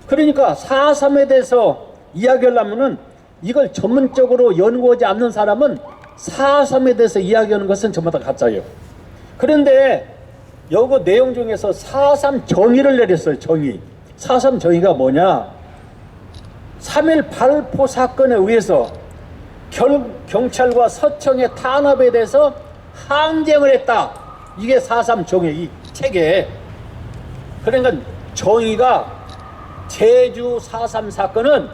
그러니까 4.3에 대해서 이야기하려면은 이걸 전문적으로 연구하지 않는 사람은 4.3에 대해서 이야기하는 것은 전부 다 가짜예요. 그런데 여기 내용 중에서 4.3 정의를 내렸어요. 정의. 4.3 정의가 뭐냐? 3.1 발포 사건에 의해서 경찰과 서청의 탄압에 대해서 항쟁을 했다. 이게 4.3 정의 이 책에. 그러니까 정의가 제주 4.3 사건은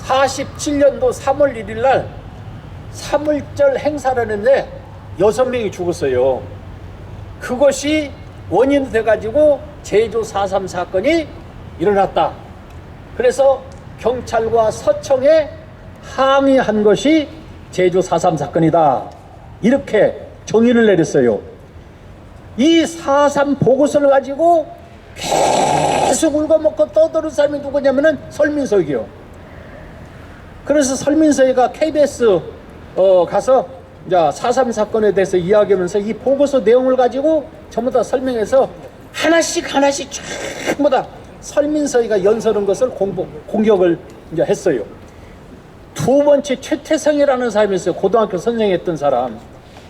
47년도 3월 1일 날 3.1절 행사를 했는데 6명이 죽었어요. 그것이 원인이 돼가지고 제주 4.3 사건이 일어났다. 그래서 경찰과 서청에 항의한 것이 제주 4.3 사건이다. 이렇게 정의를 내렸어요. 이 4.3 보고서를 가지고 계속 울고먹고 떠드는 사람이 누구냐면은 설민석이요. 그래서 설민석이가 KBS 가서 4.3 사건에 대해서 이야기하면서 이 보고서 내용을 가지고 전부 다 설명해서 하나씩 전부 다 설민석이가 연설한 것을 공격을 이제 했어요. 두 번째 최태성이라는 사람이 있어요. 고등학교 선생했던 사람.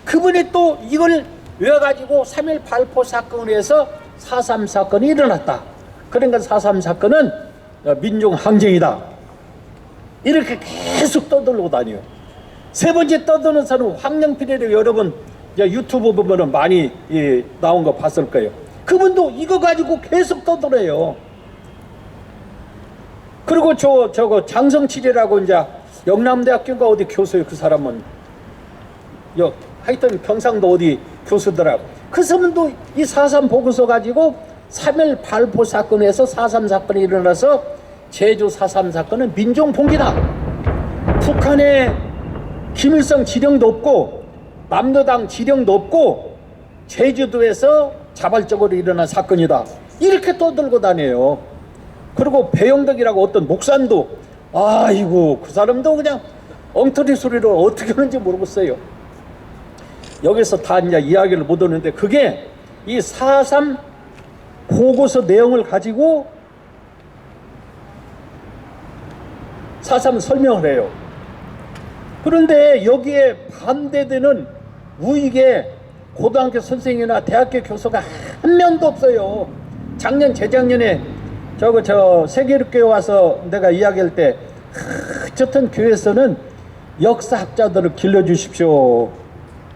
그분이 또 이걸 외워가지고 3.1 발포 사건을 해서 4.3 사건이 일어났다. 그러니까 4.3 사건은 민중항쟁이다. 이렇게 계속 떠들고 다녀요. 세 번째 떠드는 사람은 황영필이라고 여러분 유튜브 보면은 많이 나온 거 봤을 거예요. 그분도 이거 가지고 계속 떠들어요. 그리고 저거 장성칠이라고 이제 영남대학교가 어디 교수예요. 그 사람은 하여튼 경상도 어디 교수더라고. 그 사람도 이 4.3 보고서 가지고 3.1 발포 사건에서 4.3 사건이 일어나서 제주 4.3 사건은 민중봉기다. 북한의 김일성 지령도 없고 남도당 지령도 없고 제주도에서 자발적으로 일어난 사건이다. 이렇게 떠들고 다녀요. 그리고 배영덕이라고 어떤 목사님도 아이고 그 사람도 그냥 엉터리 소리로 어떻게 하는지 모르겠어요. 여기서 다 이제 이야기를 못 하는데 그게 이 4.3 보고서 내용을 가지고 4.3 설명을 해요. 그런데 여기에 반대되는 우익의 고등학교 선생이나 대학교 교수가 한 명도 없어요. 작년 재작년에 저 세계교회 와서 내가 이야기할 때 어쨌든 교회에서는 역사학자들을 길러주십시오.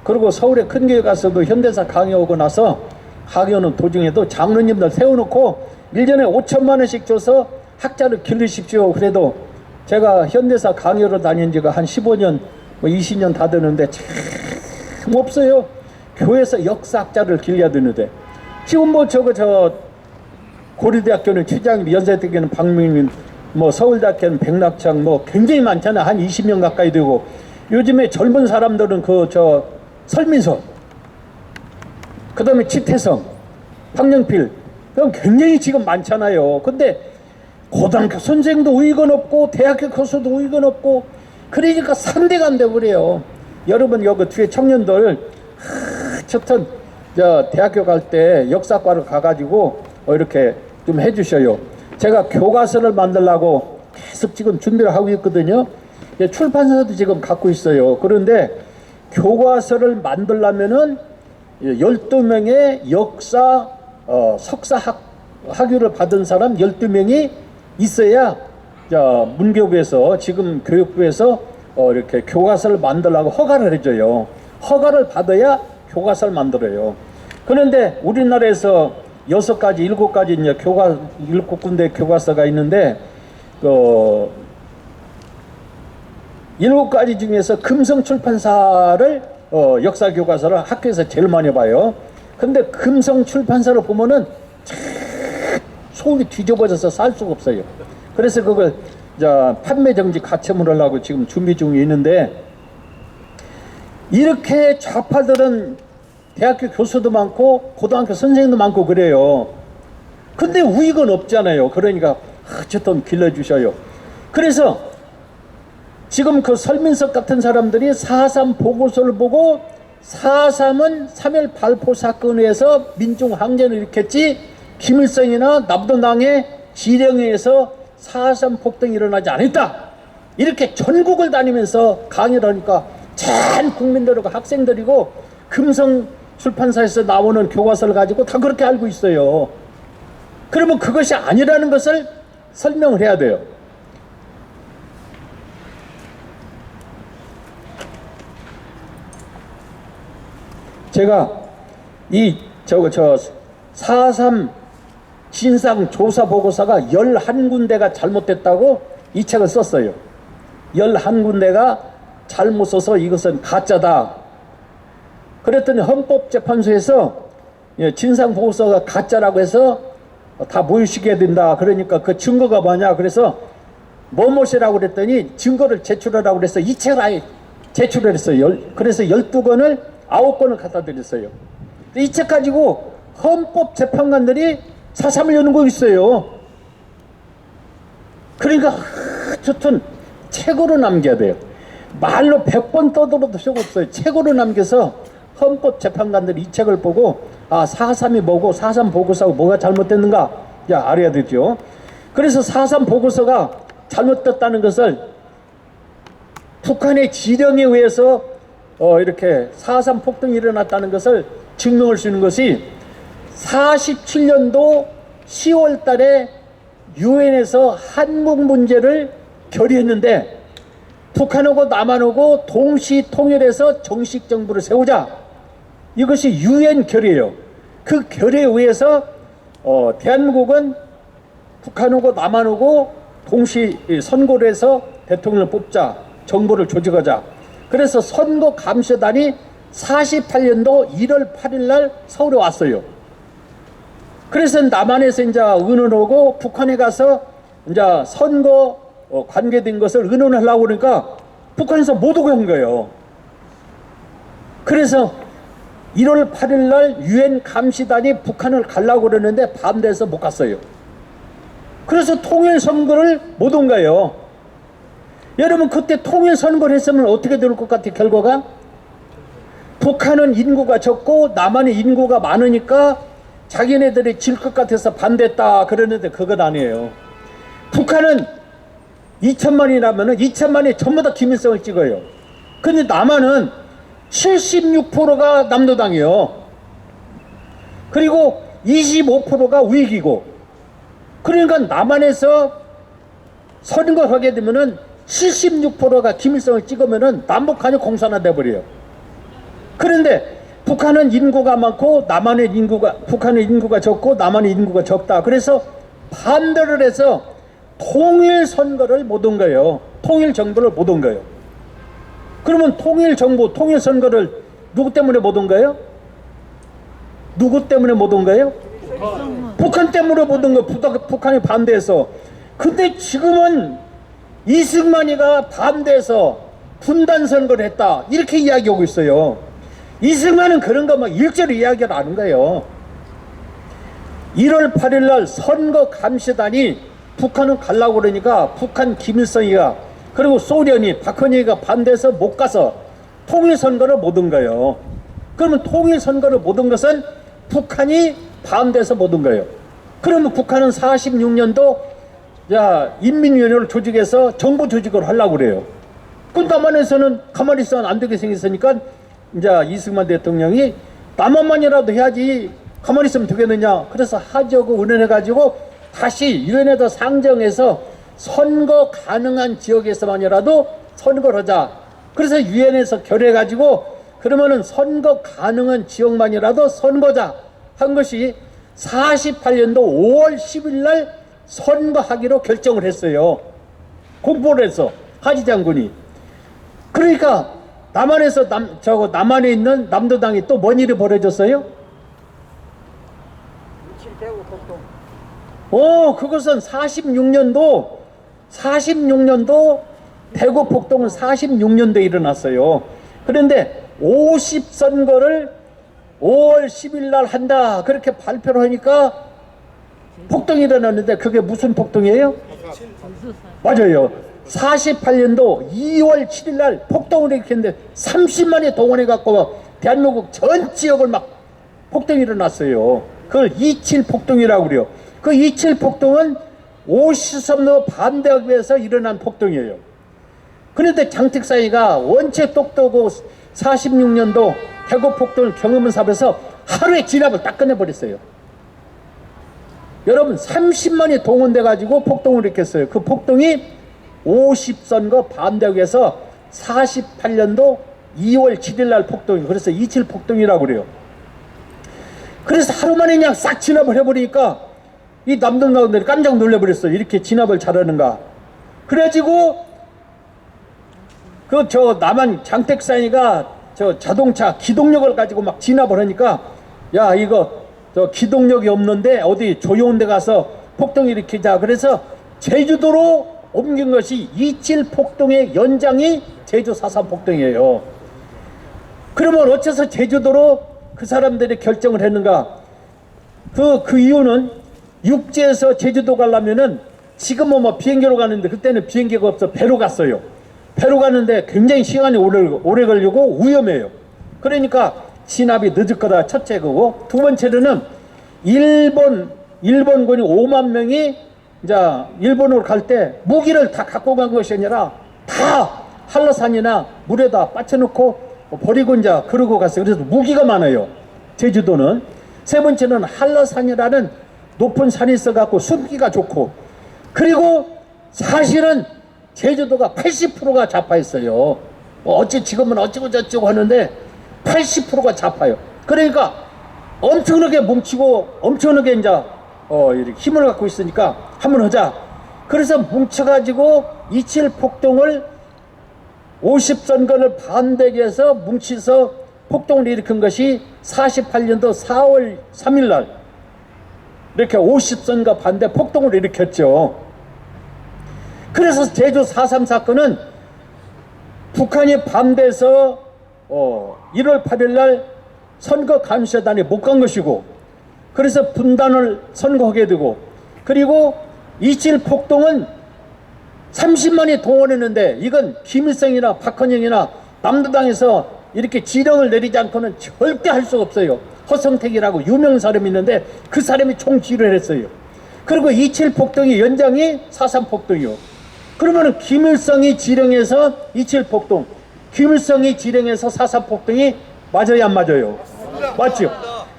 그리고 서울의 큰 교회 가서도 현대사 강의하고 나서 강의하는 도중에도 장로님들 세워놓고 1년에 5천만 원씩 줘서 학자를 기르십시오. 그래도 제가 현대사 강의로 다닌 지가 한 15년 20년 다 되는데 참 없어요. 교회에서 역사학자를 길러야 되는데 지금 고려대학교는 최장일, 연세대학교는 박명민, 서울대학교는 백낙창 굉장히 많잖아. 한 20명 가까이 되고 요즘에 젊은 사람들은 설민석, 그 다음에 치태성, 황영필 굉장히 지금 많잖아요. 근데 고등학교 선생도 의견 없고 대학교 교수도 의견 없고 그러니까 상대가 안 돼버려요. 여러분 여기 뒤에 청년들 어쨌든 대학교 갈 때 역사과를 가가지고 이렇게 좀 해주셔요. 제가 교과서를 만들려고 계속 지금 준비를 하고 있거든요. 출판사도 지금 갖고 있어요. 그런데 교과서를 만들려면은 12명의 역사 석사 학위를 받은 사람 12명이 있어야 문교부에서 지금 교육부에서 이렇게 교과서를 만들라고 허가를 해줘요. 허가를 받아야 교과서를 만들어요. 그런데 우리나라에서 6가지, 7가지 이제 7군데 교과서가 있는데 7가지 중에서 금성출판사를 역사 교과서를 학교에서 제일 많이 봐요. 근데 금성출판사를 보면은 속이 뒤집어져서 살 수가 없어요. 그래서 그걸 판매 정지 가처분 하려고 지금 준비 중에 있는데 이렇게 좌파들은 대학교 교수도 많고 고등학교 선생님도 많고 그래요. 근데 우익은 없잖아요. 그러니까 어쨌든 길러주셔요. 그래서 지금 그 설민석 같은 사람들이 4.3 보고서를 보고 4.3은 3.1 발포 사건에서 민중항쟁을 일으켰지 김일성이나 남동당의 지령에 의해서 4.3 폭동이 일어나지 않았다. 이렇게 전국을 다니면서 강의를 하니까 전 국민들하고 학생들이고 금성 출판사에서 나오는 교과서를 가지고 다 그렇게 알고 있어요. 그러면 그것이 아니라는 것을 설명을 해야 돼요. 제가 이 4.3 진상 조사 보고서가 11군데가 잘못됐다고 이 책을 썼어요. 11군데가 잘못 써서 이것은 가짜다. 그랬더니 헌법재판소에서 진상 보고서가 가짜라고 해서 다 모유시켜야 된다. 그러니까 그 증거가 뭐냐? 그래서 뭐뭐시라고 그랬더니 증거를 제출하라고 그래서 이 책을 아예 제출을 했어요. 그래서 12권을 9권을 갖다 드렸어요. 이 책 가지고 헌법재판관들이 사삼을 연구하고 있어요. 그러니까 하여튼 책으로 남겨야 돼요. 말로 100번 떠들어도 소용없어요. 책으로 남겨서 헌법재판관들이 이 책을 보고 4.3이 뭐고 4.3 보고서하고 뭐가 잘못됐는가 알아야 되죠. 그래서 4.3 보고서가 잘못됐다는 것을 북한의 지령에 의해서 이렇게 4.3 폭동이 일어났다는 것을 증명할 수 있는 것이 47년도 10월 달에 유엔에서 한국 문제를 결의했는데 북한하고 남한하고 동시 통일해서 정식 정부를 세우자. 이것이 유엔 결의예요. 그 결의에 의해서 대한민국은 북한하고 남한하고 동시 선거를 해서 대통령을 뽑자. 정부를 조직하자. 그래서 선거감시단이 48년도 1월 8일 날 서울에 왔어요. 그래서 남한에서 이제 의논하고 북한에 가서 이제 선거 관계된 것을 의논하려고 그러니까 북한에서 못 오게 한 거예요. 그래서 1월 8일 날 유엔 감시단이 북한을 가려고 그러는데 반대해서 못 갔어요. 그래서 통일 선거를 못 온 거예요. 여러분 그때 통일 선거를 했으면 어떻게 될 것 같아요? 결과가 북한은 인구가 적고 남한의 인구가 많으니까 자기네들이 질 것 같아서 반대했다 그러는데 그것 아니에요. 북한은 2천만이라면 2천만이 전부 다 김일성을 찍어요. 근데 남한은 76%가 남도당이요. 그리고 25%가 우익이고. 그러니까 남한에서 선거를 하게 되면은 76%가 김일성을 찍으면은 남북한이 공산화 돼버려요. 그런데 북한은 인구가 많고 북한의 인구가 적고 남한의 인구가 적다. 그래서 반대를 해서 통일 선거를 못 온 거예요. 통일 정부를 못 온 거예요. 그러면 통일 정부, 통일 선거를 누구 때문에 못 온 거예요? 누구 때문에 못 온 거예요? 북한 때문에 못 온 거예요. 북한이 반대해서. 근데 지금은 이승만이가 반대해서 분단 선거를 했다. 이렇게 이야기하고 있어요. 이승만은 그런 거 막 일절로 이야기를 하는 거예요. 1월 8일 날 선거 감시단이 북한은 가려고 그러니까 북한 김일성이가 그리고 소련이 박헌희가 반대해서 못 가서 통일선거를 못 온 거예요. 그러면 통일선거를 못 온 것은 북한이 반대해서 못 온 거예요. 그러면 북한은 46년도 인민위원회를 조직해서 정부 조직을 하려고 그래요. 그 남한에서는 가만히 있으면 안 되게 생겼으니까 이제 이승만 대통령이 남한만이라도 해야지 가만히 있으면 되겠느냐. 그래서 하자고 의논해가지고 다시 유엔에다 상정해서 선거 가능한 지역에서만이라도 선거를 하자. 그래서 유엔에서 결의해가지고 그러면은 선거 가능한 지역만이라도 선거자 한 것이 48년도 5월 10일 날 선거하기로 결정을 했어요. 공포를 해서 하지 장군이. 그러니까 남한에서 남한에 있는 남도당이 또 뭔 일이 벌어졌어요? 그것은 46년도 대구 폭동은 46년도에 일어났어요. 그런데 50선거를 5월 10일 날 한다 그렇게 발표를 하니까 폭동이 일어났는데 그게 무슨 폭동이에요? 맞아요. 48년도 2월 7일 날 폭동을 일으켰는데 30만이 동원해 갖고 대한민국 전 지역을 막 폭동이 일어났어요. 그걸 27 폭동이라고 그래요. 그 27 폭동은 53도 반대하기 위해서 일어난 폭동이에요. 그런데 장택사이가 원체 똑똑하고 46년도 대구 폭동을 경험한 사업에서 하루에 진압을 딱 끝내버렸어요. 여러분 30만이 동원돼 가지고 폭동을 일으켰어요. 그 폭동이 50선거 반대하기 위해서 48년도 2월 7일 날 폭동이, 그래서 27 폭동이라고 그래요. 그래서 하루 만에 그냥 싹 진압을 해버리니까 이 남동생들이 깜짝 놀래버렸어요. 이렇게 진압을 잘하는가. 그래가지고 남한 장택사이가 자동차 기동력을 가지고 막 진압을 하니까, 야 이거 기동력이 없는데 어디 조용한 데 가서 폭동 일으키자. 그래서 제주도로 옮긴 것이 27 폭동의 연장이 제주 4.3 폭동이에요. 그러면 어째서 제주도로 그 사람들이 결정을 했는가? 그 이유는 육지에서 제주도 가려면은 지금은 뭐 비행기로 가는데 그때는 비행기가 없어 배로 갔어요. 배로 가는데 굉장히 시간이 오래 걸리고 위험해요. 그러니까 진압이 늦을 거다, 첫째 거고, 두 번째로는 일본군이 5만 명이 이제 일본으로 갈 때 무기를 다 갖고 간 것이 아니라 다 한라산이나 물에다 빠쳐놓고 버리고 이제 그러고 갔어요. 그래서 무기가 많아요, 제주도는. 세 번째는 한라산이라는 높은 산이 있어갖고 숨기가 좋고, 그리고 사실은 제주도가 80%가 자파했어요. 어찌 지금은 어찌고 저찌고 하는데 80%가 자파요. 그러니까 엄청나게 뭉치고 엄청나게 이제 이렇게 힘을 갖고 있으니까 한번 하자. 그래서 뭉쳐가지고 27 폭동을 50선거를 반대하기 위해서 뭉치서 폭동을 일으킨 것이 48년도 4월 3일 날 이렇게 50선거 반대 폭동을 일으켰죠. 그래서 제주 4.3 사건은 북한이 반대해서 1월 8일 날 선거 감시단이 못 간 것이고, 그래서 분단을 선거하게 되고, 그리고 27 폭동은 30만이 동원했는데 이건 김일성이나 박헌영이나 남도당에서 이렇게 지령을 내리지 않고는 절대 할 수가 없어요. 허성택이라고 유명한 사람이 있는데 그 사람이 총 지휘를 했어요. 그리고 27 폭동의 연장이 4.3 폭동이요. 그러면은 김일성이 지령해서 27 폭동, 김일성이 지령해서 4.3 폭동이 맞아요, 안 맞아요? 맞죠?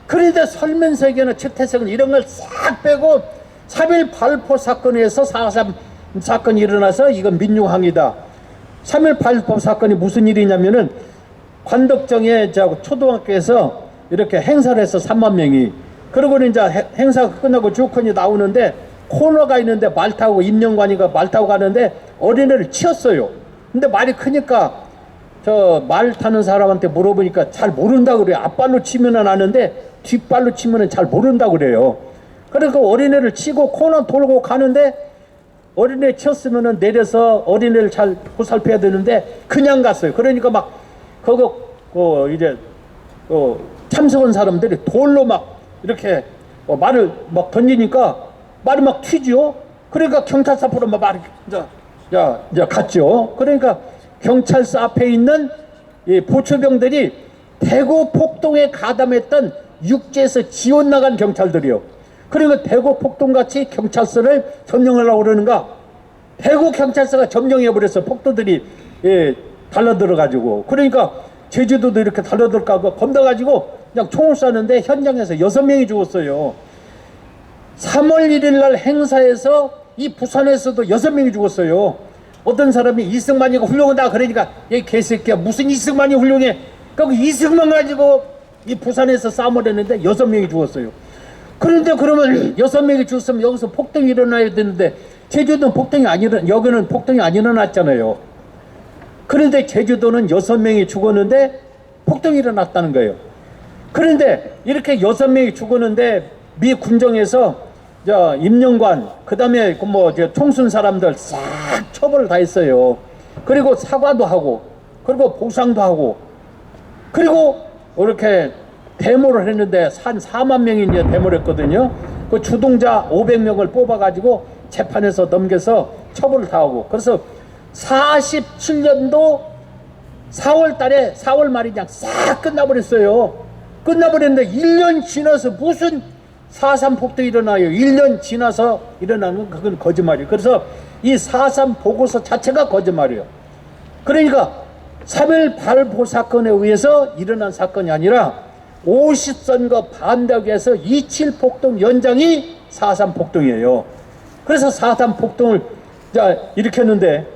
그런데 설문세계나 최태성은 이런 걸 싹 빼고 3.1 발포 사건에서 4.3 사건이 일어나서 이건 민주항이다. 3.1 발포 사건이 무슨 일이냐면은 관덕정에 초등학교에서 이렇게 행사를 해서 3만 명이, 그러고 이제 행사가 끝나고 주컨이 나오는데 코너가 있는데 말 타고, 임명관이가 말 타고 가는데 어린애를 치었어요. 근데 말이 크니까 말 타는 사람한테 물어보니까 잘 모른다고 그래요. 앞발로 치면은 아는데 뒷발로 치면은 잘 모른다고 그래요. 그러니까 어린애를 치고 코너 돌고 가는데 어린애 쳤으면은 내려서 어린애를 잘 보살펴야 되는데 그냥 갔어요. 그러니까 막 이제 참석한 사람들이 돌로 막 이렇게 말을 막 던지니까 말이 막 튀죠. 그러니까 경찰서 앞으로 막 말이 이제 갔죠. 그러니까 경찰서 앞에 있는 이 보초병들이 대구 폭동에 가담했던 육지에서 지원 나간 경찰들이요. 그리고 대구 폭동같이 경찰서를 점령하려고 그러는가, 대구 경찰서가 점령해버렸어. 폭도들이 달라들어가지고. 그러니까 제주도도 이렇게 달라들까 겁나가지고 그냥 총을 쐈는데 현장에서 6명이 죽었어요. 3월 1일 날 행사에서 이 부산에서도 6명이 죽었어요. 어떤 사람이 이승만이가 훌륭하다 그러니까 이 개새끼야 무슨 이승만이 훌륭해. 그 이승만 가지고 이 부산에서 싸움을 했는데 6명이 죽었어요. 그런데 그러면 6명이 죽었으면 여기서 폭동이 일어나야 되는데 제주도는 여기는 폭동이 안 일어났잖아요. 그런데 제주도는 6명이 죽었는데 폭동이 일어났다는 거예요. 그런데 이렇게 6명이 죽었는데 미 군정에서 임명관, 그 다음에 총순 사람들 싹 처벌을 다 했어요. 그리고 사과도 하고, 그리고 보상도 하고, 그리고 이렇게 데모를 했는데 한 4만 명이 이제 데모를 했거든요. 그 주동자 500명을 뽑아가지고 재판에서 넘겨서 처벌을 다 하고, 그래서 47년도 4월 달에 4월 말이 그냥 싹 끝나버렸어요. 끝나버렸는데 1년 지나서 무슨 4.3 폭동이 일어나요. 1년 지나서 일어나는 건 그건 거짓말이에요. 그래서 이 4.3 보고서 자체가 거짓말이에요. 그러니까 3.1 발포 사건에 의해서 일어난 사건이 아니라 50선거 반대하기 위해서 2.7 폭동 연장이 4.3 폭동이에요. 그래서 4.3 폭동을 일으켰는데